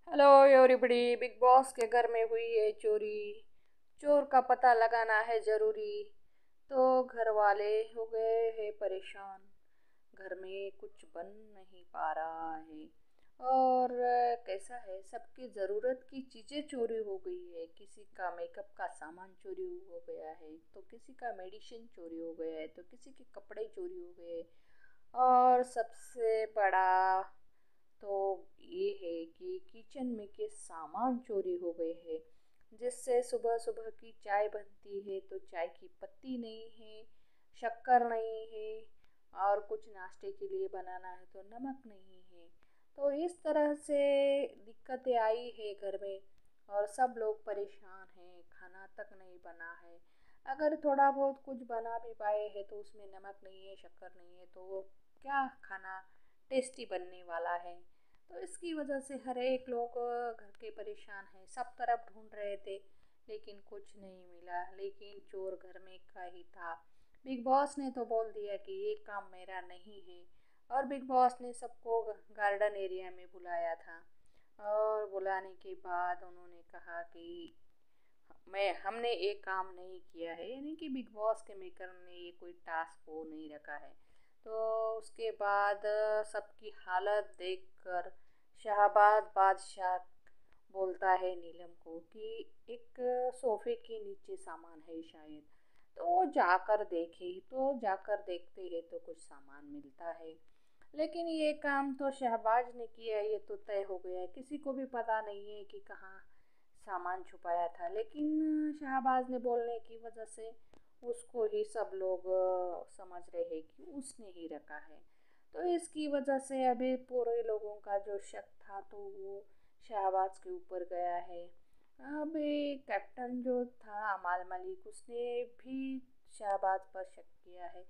Hello everybody. Big boss के घर में हुई है चोरी। चोर का पता लगाना है जरूरी। तो घर वाले हो गए हैं परेशान। घर में कुछ बन नहीं पा रहा है। और कैसा है, सबकी ज़रूरत की चीज़ें चोरी हो गई है। किसी का मेकअप का सामान चोरी हो गया है, तो किसी का मेडिसिन चोरी हो गया है, तो किसी के कपड़े चोरी हो गए। और सबसे बड़ा तो ये है कि किचन में के सामान चोरी हो गए हैं। जिससे सुबह सुबह की चाय बनती है तो चाय की पत्ती नहीं है, शक्कर नहीं है, और कुछ नाश्ते के लिए बनाना है तो नमक नहीं है। तो इस तरह से दिक्कतें आई है घर में। और सब लोग परेशान हैं, खाना तक नहीं बना है। अगर थोड़ा बहुत कुछ बना भी पाए हैं तो उसमें नमक नहीं है, शक्कर नहीं है, तो वो क्या खाना टेस्टी बनने वाला है। तो इसकी वजह से हर एक लोग घर के परेशान हैं। सब तरफ ढूंढ रहे थे लेकिन कुछ नहीं मिला। लेकिन चोर घर में का ही था। बिग बॉस ने तो बोल दिया कि ये काम मेरा नहीं है। और बिग बॉस ने सबको गार्डन एरिया में बुलाया था। और बुलाने के बाद उन्होंने कहा कि मैं हमने एक काम नहीं किया है, यानी कि बिग बॉस के मेकर ने ये कोई टास्क वो नहीं रखा है। तो उसके बाद सबकी हालत देखकर शहबाज बादशाह बोलता है नीलम को कि एक सोफे के नीचे सामान है शायद। तो वो जाकर देखे, तो जाकर देखते हैं तो कुछ सामान मिलता है। लेकिन ये काम तो शहबाज ने किया है, ये तो तय हो गया है। किसी को भी पता नहीं है कि कहाँ सामान छुपाया था। लेकिन शहबाज ने बोलने की वजह से उसको ही सब लोग समझ रहे हैं कि उसने ही रखा है। तो इसकी वजह से अभी पूरे लोगों का जो शक था तो वो शहबाज के ऊपर गया है। अभी कैप्टन जो था अमाल मलिक, उसने भी शहबाज पर शक किया है।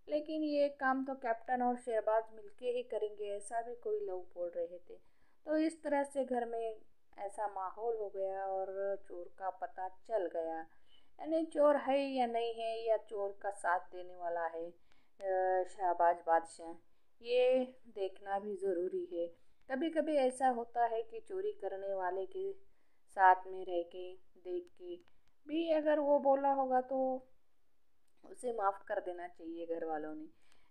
लेकिन ये काम तो कैप्टन और शहबाज मिलके ही करेंगे, ऐसा भी कोई लोग बोल रहे थे। तो इस तरह से घर में ऐसा माहौल हो गया और चोर का पता चल गया। यानी चोर है या नहीं है, या चोर का साथ देने वाला है शहबाज बादशाह, ये देखना भी ज़रूरी है। कभी कभी ऐसा होता है कि चोरी करने वाले के साथ में रह के देख के भी अगर वो बोला होगा तो उसे माफ़ कर देना चाहिए घर वालों ने।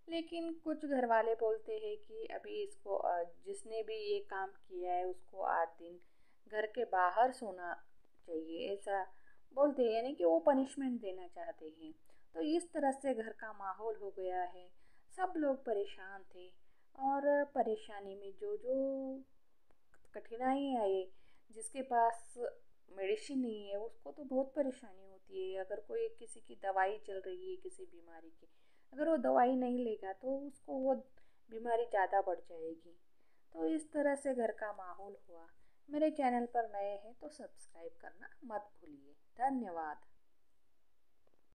लेकिन कुछ घर वाले बोलते हैं कि अभी इसको जिसने भी ये काम किया है उसको 8 दिन घर के बाहर सोना चाहिए, ऐसा बोलते हैं। यानी कि वो पनिशमेंट देना चाहते हैं। तो इस तरह से घर का माहौल हो गया है। सब लोग परेशान थे। और परेशानी में जो जो कठिनाई आई, जिसके पास मेडिसिन नहीं है उसको तो बहुत परेशानी होती है। अगर कोई किसी की दवाई चल रही है किसी बीमारी की, अगर वो दवाई नहीं लेगा तो उसको वो बीमारी ज़्यादा बढ़ जाएगी। तो इस तरह से घर का माहौल हुआ। मेरे चैनल पर नए हैं तो सब्सक्राइब करना मत भूलिए। धन्यवाद।